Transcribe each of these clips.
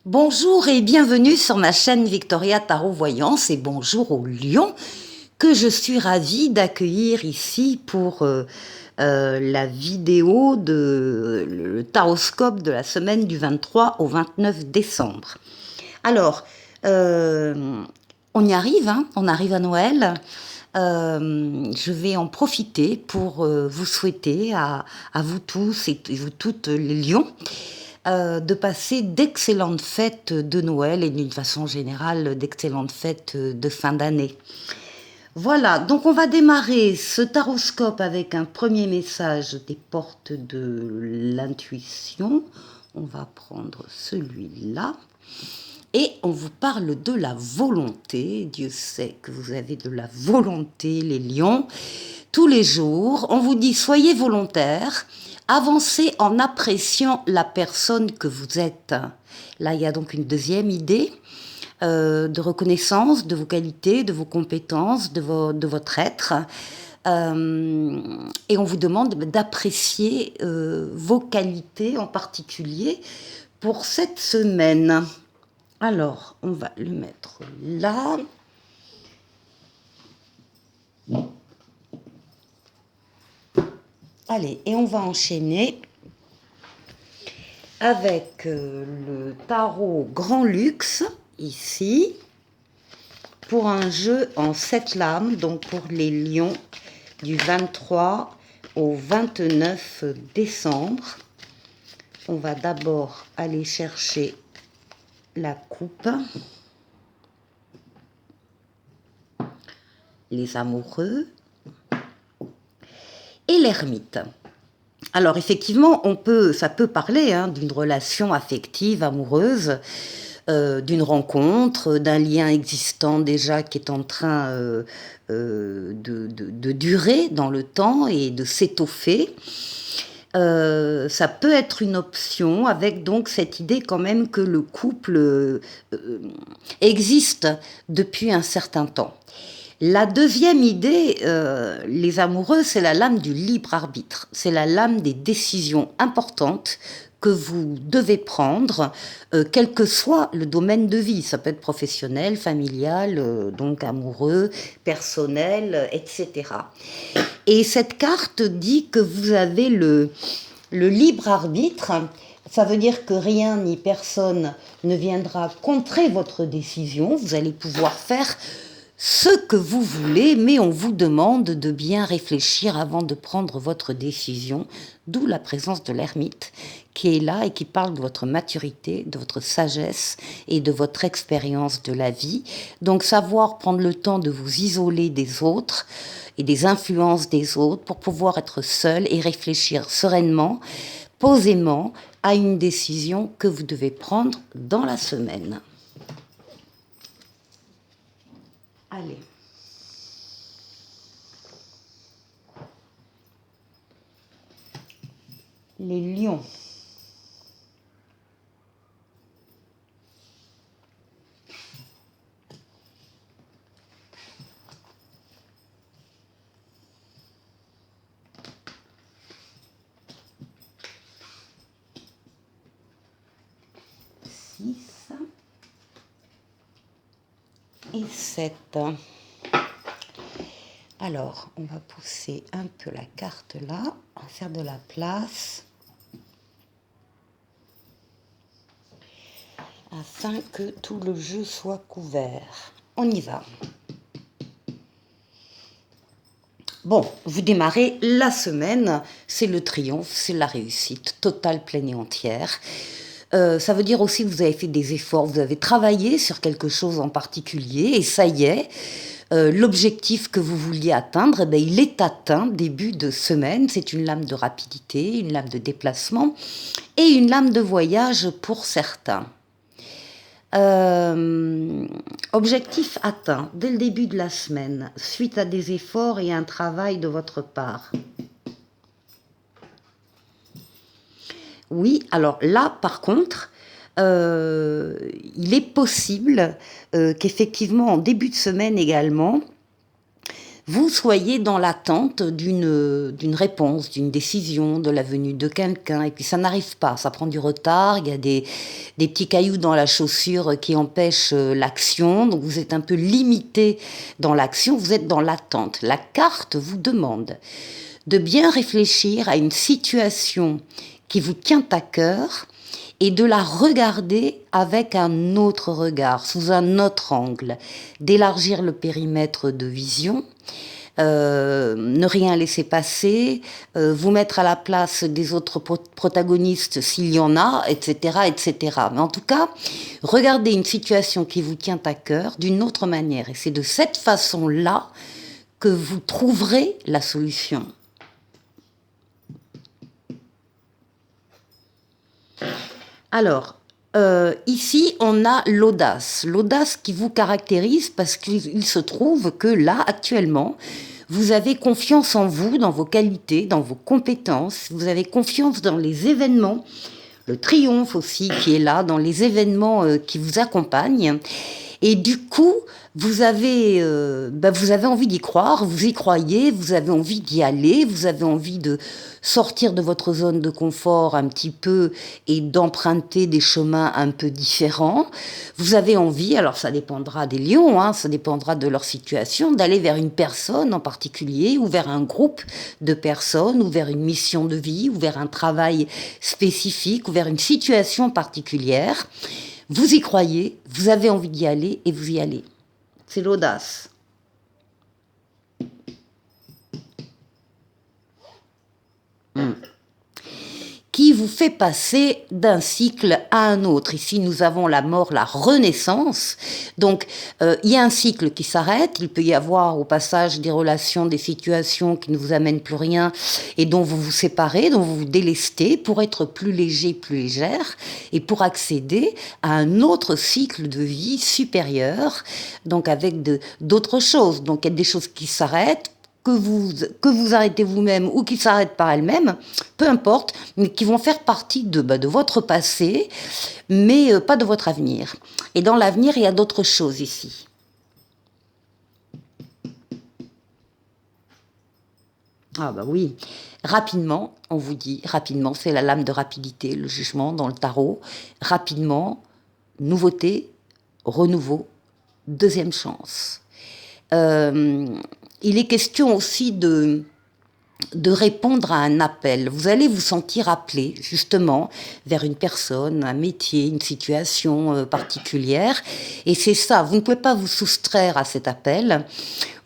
Bonjour et bienvenue sur ma chaîne Victoria Tarot Voyance et bonjour aux lions que je suis ravie d'accueillir ici pour la vidéo de le taroscope de la semaine du 23 au 29 décembre. Alors, on y arrive, hein, on arrive à Noël. Je vais en profiter pour vous souhaiter à vous tous et vous toutes les lions de passer d'excellentes fêtes de Noël et d'une façon générale d'excellentes fêtes de fin d'année. Voilà, donc on va démarrer ce taroscope avec un premier message des portes de l'intuition. On va prendre celui-là. Et on vous parle de la volonté. Dieu sait que vous avez de la volonté, les lions. Tous les jours, on vous dit soyez volontaires, avancez en appréciant la personne que vous êtes. Là, il y a donc une deuxième idée de reconnaissance de vos qualités, de vos compétences, de votre être. Et on vous demande d'apprécier vos qualités en particulier pour cette semaine. Alors, on va le mettre là. Allez, et on va enchaîner avec le tarot Grand Luxe, ici, pour un jeu en 7 lames, donc pour les lions, du 23 au 29 décembre. On va d'abord aller chercher la coupe, les amoureux et l'ermite. Alors effectivement, ça peut parler d'une relation affective, amoureuse, d'une rencontre, d'un lien existant déjà qui est en train de durer dans le temps et de s'étoffer. Ça peut être une option avec donc cette idée quand même que le couple existe depuis un certain temps. La deuxième idée, les amoureux, c'est la lame du libre arbitre. C'est la lame des décisions importantes que vous devez prendre, quel que soit le domaine de vie. Ça peut être professionnel, familial, donc amoureux, personnel, etc. Et cette carte dit que vous avez le libre arbitre. Ça veut dire que rien ni personne ne viendra contrer votre décision. Vous allez pouvoir faire ce que vous voulez, mais on vous demande de bien réfléchir avant de prendre votre décision, d'où la présence de l'ermite qui est là et qui parle de votre maturité, de votre sagesse et de votre expérience de la vie. Donc savoir prendre le temps de vous isoler des autres et des influences des autres pour pouvoir être seul et réfléchir sereinement, posément à une décision que vous devez prendre dans la semaine. Allez. Les lions. Et 7. Alors, on va pousser un peu la carte là, on va faire de la place, afin que tout le jeu soit couvert. On y va. Bon, vous démarrez la semaine, c'est le triomphe, c'est la réussite totale, pleine et entière. Ça veut dire aussi que vous avez fait des efforts, vous avez travaillé sur quelque chose en particulier, et ça y est, l'objectif que vous vouliez atteindre, eh bien, il est atteint début de semaine. C'est une lame de rapidité, une lame de déplacement et une lame de voyage pour certains. Objectif atteint dès le début de la semaine, suite à des efforts et un travail de votre part. Oui, alors là, par contre, il est possible qu'effectivement, en début de semaine également, vous soyez dans l'attente d'une réponse, d'une décision, de la venue de quelqu'un, et puis ça n'arrive pas, ça prend du retard, il y a des petits cailloux dans la chaussure qui empêchent l'action, donc vous êtes un peu limité dans l'action, vous êtes dans l'attente. La carte vous demande de bien réfléchir à une situation qui vous tient à cœur, et de la regarder avec un autre regard, sous un autre angle, d'élargir le périmètre de vision, ne rien laisser passer, vous mettre à la place des autres protagonistes s'il y en a, etc., etc. Mais en tout cas, regardez une situation qui vous tient à cœur d'une autre manière. Et c'est de cette façon-là que vous trouverez la solution. Alors, ici, on a l'audace. L'audace qui vous caractérise parce qu'il se trouve que là, actuellement, vous avez confiance en vous, dans vos qualités, dans vos compétences. Vous avez confiance dans les événements. Le triomphe aussi qui est là, dans les événements qui vous accompagnent. Et du coup, vous avez envie d'y croire, vous y croyez, vous avez envie d'y aller, vous avez envie de sortir de votre zone de confort un petit peu et d'emprunter des chemins un peu différents. Vous avez envie, alors ça dépendra des lions, hein, ça dépendra de leur situation, d'aller vers une personne en particulier ou vers un groupe de personnes ou vers une mission de vie ou vers un travail spécifique ou vers une situation particulière. Vous y croyez, vous avez envie d'y aller et vous y allez. C'est l'audace. Qui vous fait passer d'un cycle à un autre. Ici, nous avons la mort, la renaissance. Donc, il y a un cycle qui s'arrête. Il peut y avoir au passage des relations, des situations qui ne vous amènent plus rien et dont vous vous séparez, dont vous vous délestez pour être plus léger, plus légère et pour accéder à un autre cycle de vie supérieur, donc avec d'autres choses. Donc, il y a des choses qui s'arrêtent, que vous arrêtez vous-même ou qui s'arrêtent par elles-mêmes, peu importe, mais qui vont faire partie de votre passé, mais pas de votre avenir. Et dans l'avenir, il y a d'autres choses ici. Ah bah oui, rapidement, on vous dit, rapidement, c'est la lame de rapidité, le jugement dans le tarot, rapidement, nouveauté, renouveau, deuxième chance. Il est question aussi de répondre à un appel. Vous allez vous sentir appelé, justement, vers une personne, un métier, une situation particulière. Et c'est ça, vous ne pouvez pas vous soustraire à cet appel.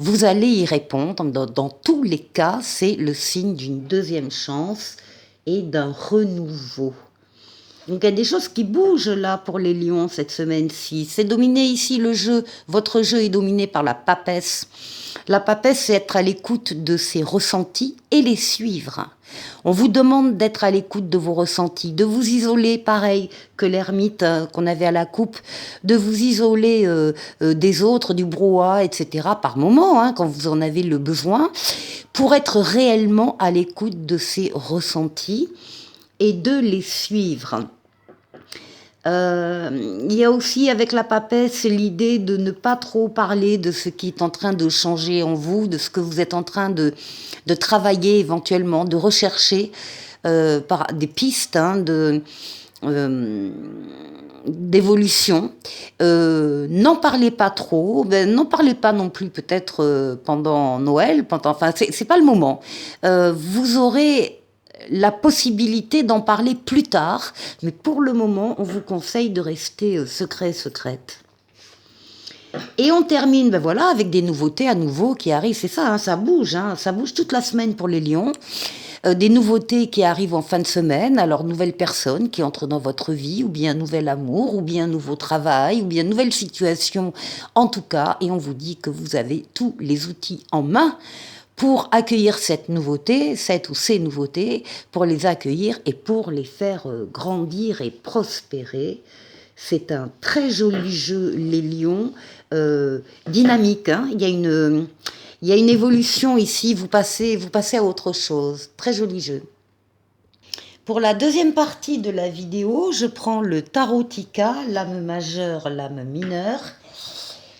Vous allez y répondre. Dans tous les cas, c'est le signe d'une deuxième chance et d'un renouveau. Donc il y a des choses qui bougent là pour les lions cette semaine-ci. C'est dominé ici le jeu. Votre jeu est dominé par la papesse. La papesse, c'est être à l'écoute de ses ressentis et les suivre. On vous demande d'être à l'écoute de vos ressentis, de vous isoler, pareil que l'ermite qu'on avait à la coupe, de vous isoler des autres, du brouhaha, etc. par moment, hein, quand vous en avez le besoin, pour être réellement à l'écoute de ces ressentis et de les suivre. Il y a aussi avec la papesse l'idée de ne pas trop parler de ce qui est en train de changer en vous, de ce que vous êtes en train de travailler éventuellement, de rechercher par des pistes d'évolution. N'en parlez pas trop, n'en parlez pas non plus peut-être pendant Noël, enfin c'est pas le moment. Vous aurez la possibilité d'en parler plus tard, mais pour le moment, on vous conseille de rester secrète. Et on termine, voilà, avec des nouveautés à nouveau qui arrivent. C'est ça, ça bouge toute la semaine pour les lions. Des nouveautés qui arrivent en fin de semaine, alors nouvelles personnes qui entrent dans votre vie, ou bien nouvel amour, ou bien nouveau travail, ou bien nouvelle situation, en tout cas, et on vous dit que vous avez tous les outils en main pour accueillir cette nouveauté, cette ou ces nouveautés, pour les accueillir et pour les faire grandir et prospérer. C'est un très joli jeu, les lions, dynamique. Hein. Il y a une évolution ici, vous passez à autre chose. Très joli jeu. Pour la deuxième partie de la vidéo, je prends le Tarotica, lame majeure, lame mineure.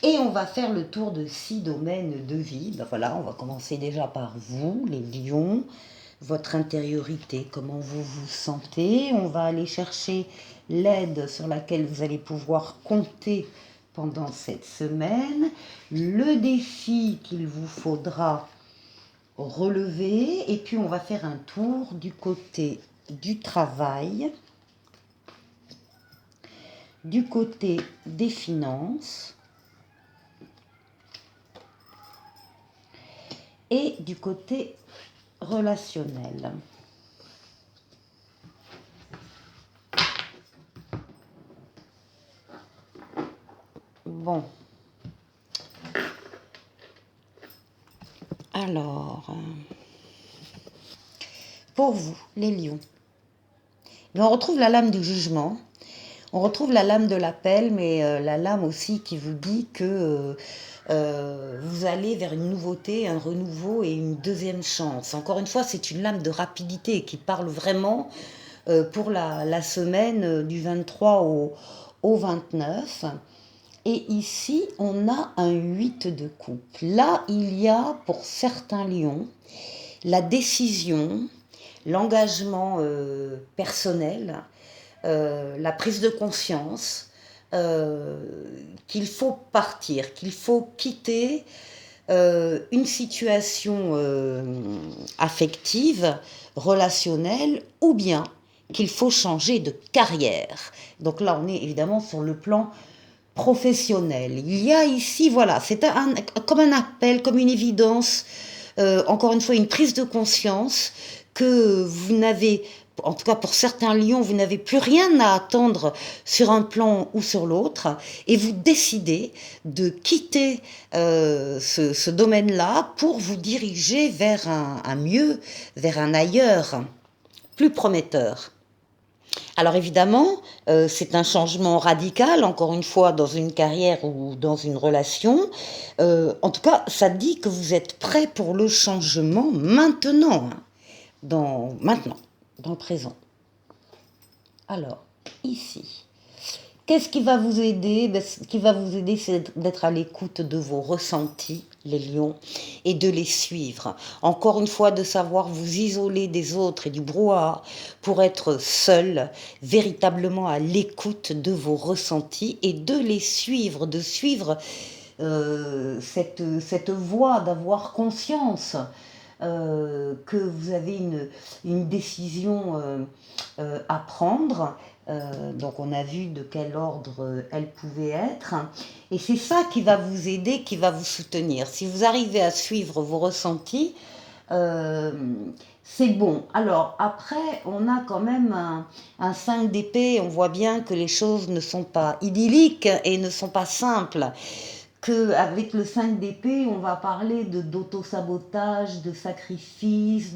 Et on va faire le tour de 6 domaines de vie. Ben voilà, on va commencer déjà par vous, les lions, votre intériorité, comment vous vous sentez. On va aller chercher l'aide sur laquelle vous allez pouvoir compter pendant cette semaine, le défi qu'il vous faudra relever, et puis on va faire un tour du côté du travail, du côté des finances et du côté relationnel. Bon. Alors, pour vous, les lions, on retrouve la lame du jugement, on retrouve la lame de l'appel, mais la lame aussi qui vous dit que vous allez vers une nouveauté, un renouveau et une deuxième chance. Encore une fois, c'est une lame de rapidité qui parle vraiment pour la semaine du 23 au 29. Et ici, on a un 8 de coupe. Là, il y a pour certains lions la décision, l'engagement personnel, la prise de conscience qu'il faut partir, qu'il faut quitter une situation affective, relationnelle, ou bien qu'il faut changer de carrière. Donc là, on est évidemment sur le plan professionnel. Il y a ici, voilà, c'est comme un appel, comme une évidence, encore une fois, une prise de conscience que vous n'avez, en tout cas pour certains lions, vous n'avez plus rien à attendre sur un plan ou sur l'autre, et vous décidez de quitter ce domaine-là pour vous diriger vers un mieux, vers un ailleurs, plus prometteur. Alors évidemment, c'est un changement radical, encore une fois, dans une carrière ou dans une relation. En tout cas, ça dit que vous êtes prêt pour le changement maintenant, hein, maintenant, dans le présent. Alors, ici, qu'est-ce qui va vous aider? Ce qui va vous aider, c'est d'être à l'écoute de vos ressentis, les lions, et de les suivre. Encore une fois, de savoir vous isoler des autres et du brouhaha pour être seul, véritablement à l'écoute de vos ressentis et de les suivre, de suivre cette voie, d'avoir conscience que vous avez une décision à prendre. Donc on a vu de quel ordre elle pouvait être. Et c'est ça qui va vous aider, qui va vous soutenir. Si vous arrivez à suivre vos ressentis, c'est bon. Alors après, on a quand même un 5 d'épée. On voit bien que les choses ne sont pas idylliques et ne sont pas simples. Qu'avec le 5 d'épée, on va parler d'auto-sabotage, de sacrifice,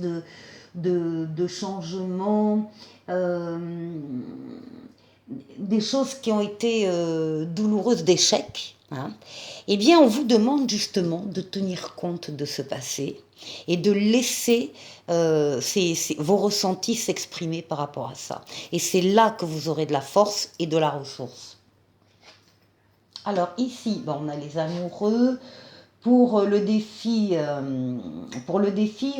de changement, des choses qui ont été douloureuses, d'échecs. Hein. Eh bien, on vous demande justement de tenir compte de ce passé et de laisser vos ressentis s'exprimer par rapport à ça. Et c'est là que vous aurez de la force et de la ressource. Alors ici, on a les amoureux. Pour le défi,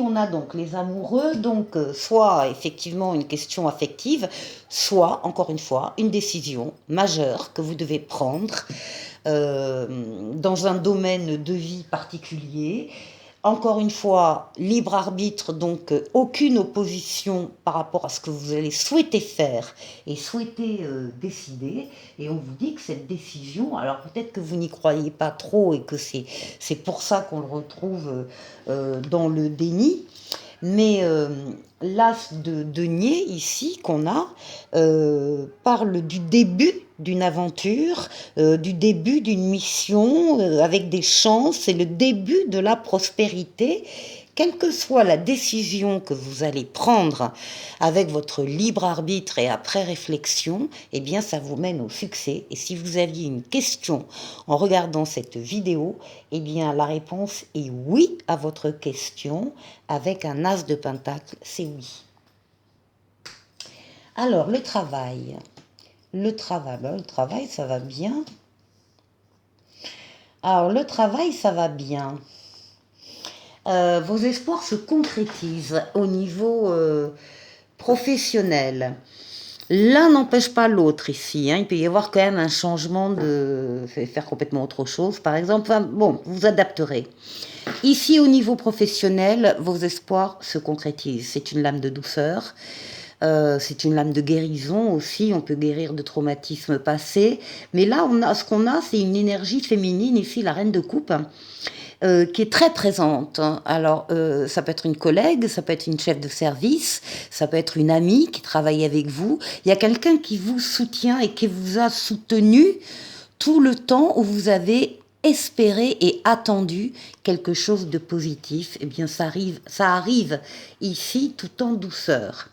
on a donc les amoureux, donc soit effectivement une question affective, soit, encore une fois, une décision majeure que vous devez prendre dans un domaine de vie particulier. Encore une fois, libre arbitre, donc aucune opposition par rapport à ce que vous allez souhaiter faire et souhaiter décider. Et on vous dit que cette décision, alors peut-être que vous n'y croyez pas trop et que c'est pour ça qu'on le retrouve dans le déni, mais l'as de denier ici qu'on a parle du début d'une aventure, du début d'une mission avec des chances, c'est le début de la prospérité. Quelle que soit la décision que vous allez prendre avec votre libre arbitre et après réflexion, eh bien ça vous mène au succès. Et si vous aviez une question en regardant cette vidéo, eh bien la réponse est oui à votre question avec un as de pentacle, c'est oui. Alors le travail, ça va bien. Alors, le travail, ça va bien. Vos espoirs se concrétisent au niveau professionnel. L'un n'empêche pas l'autre ici, hein. Il peut y avoir quand même un changement de faire complètement autre chose, par exemple. Enfin, bon, vous vous adapterez. Ici, au niveau professionnel, vos espoirs se concrétisent. C'est une lame de douceur. C'est une lame de guérison aussi. On peut guérir de traumatismes passés. Mais là, ce qu'on a, c'est une énergie féminine ici, la reine de coupe, qui est très présente. Alors, ça peut être une collègue, ça peut être une chef de service, ça peut être une amie qui travaille avec vous. Il y a quelqu'un qui vous soutient et qui vous a soutenu tout le temps où vous avez espéré et attendu quelque chose de positif. Eh bien, ça arrive ici tout en douceur.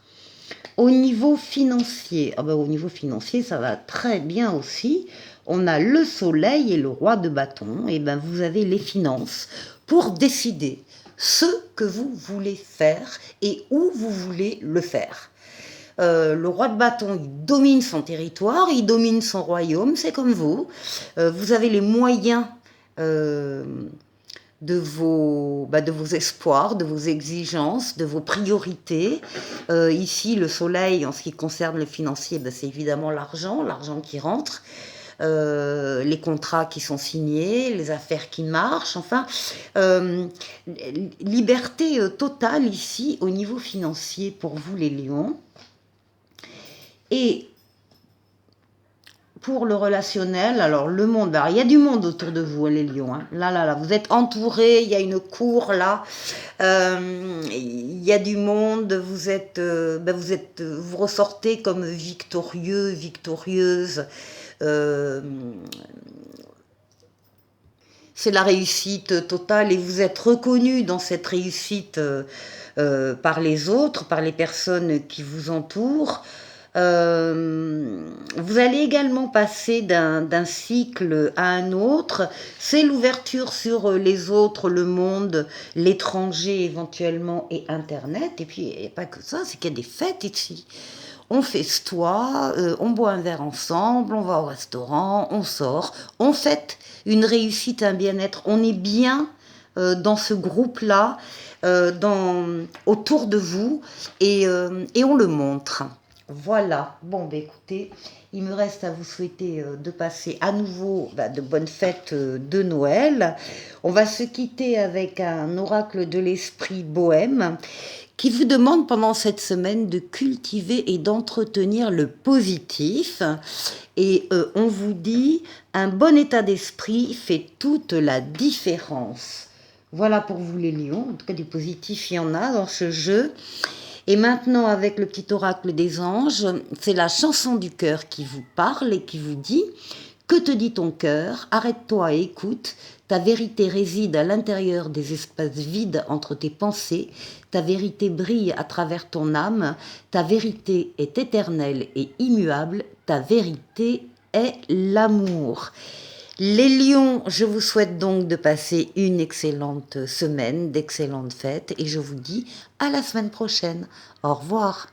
Au niveau financier, ah ben, au niveau financier, ça va très bien aussi. On a le soleil et le roi de bâton. Et ben, vous avez les finances pour décider ce que vous voulez faire et où vous voulez le faire. Le roi de bâton, il domine son territoire, il domine son royaume, c'est comme vous. Vous avez les moyens euh, de vos espoirs, de vos exigences, de vos priorités. Ici, le soleil, en ce qui concerne le financier, ben, c'est évidemment l'argent, l'argent qui rentre. Les contrats qui sont signés, les affaires qui marchent, enfin, euh, liberté totale ici au niveau financier pour vous les lions. Et pour le relationnel, alors le monde, alors, il y a du monde autour de vous, les lions. Hein. Là, vous êtes entourés, il y a une cour là, il y a du monde, vous ressortez comme victorieux, victorieuse. Euh, c'est la réussite totale et vous êtes reconnu dans cette réussite par les autres, par les personnes qui vous entourent. Vous allez également passer d'un cycle à un autre. C'est l'ouverture sur les autres, le monde, l'étranger éventuellement et Internet. Et puis, il n'y a pas que ça, c'est qu'il y a des fêtes ici. On festoie, on boit un verre ensemble, on va au restaurant, on sort, on fête une réussite, un bien-être. On est bien dans ce groupe-là, autour de vous, et on le montre. Voilà, bon, bah, écoutez, il me reste à vous souhaiter de passer à nouveau de bonnes fêtes de Noël. On va se quitter avec un oracle de l'esprit bohème qui vous demande pendant cette semaine de cultiver et d'entretenir le positif. Et on vous dit, un bon état d'esprit fait toute la différence. Voilà pour vous les lions, en tout cas du positif il y en a dans ce jeu. Et maintenant, avec le petit oracle des anges, c'est la chanson du cœur qui vous parle et qui vous dit « Que te dit ton cœur? Arrête-toi et écoute. Ta vérité réside à l'intérieur des espaces vides entre tes pensées. Ta vérité brille à travers ton âme. Ta vérité est éternelle et immuable. Ta vérité est l'amour. » Les lions, je vous souhaite donc de passer une excellente semaine, d'excellentes fêtes et je vous dis à la semaine prochaine. Au revoir.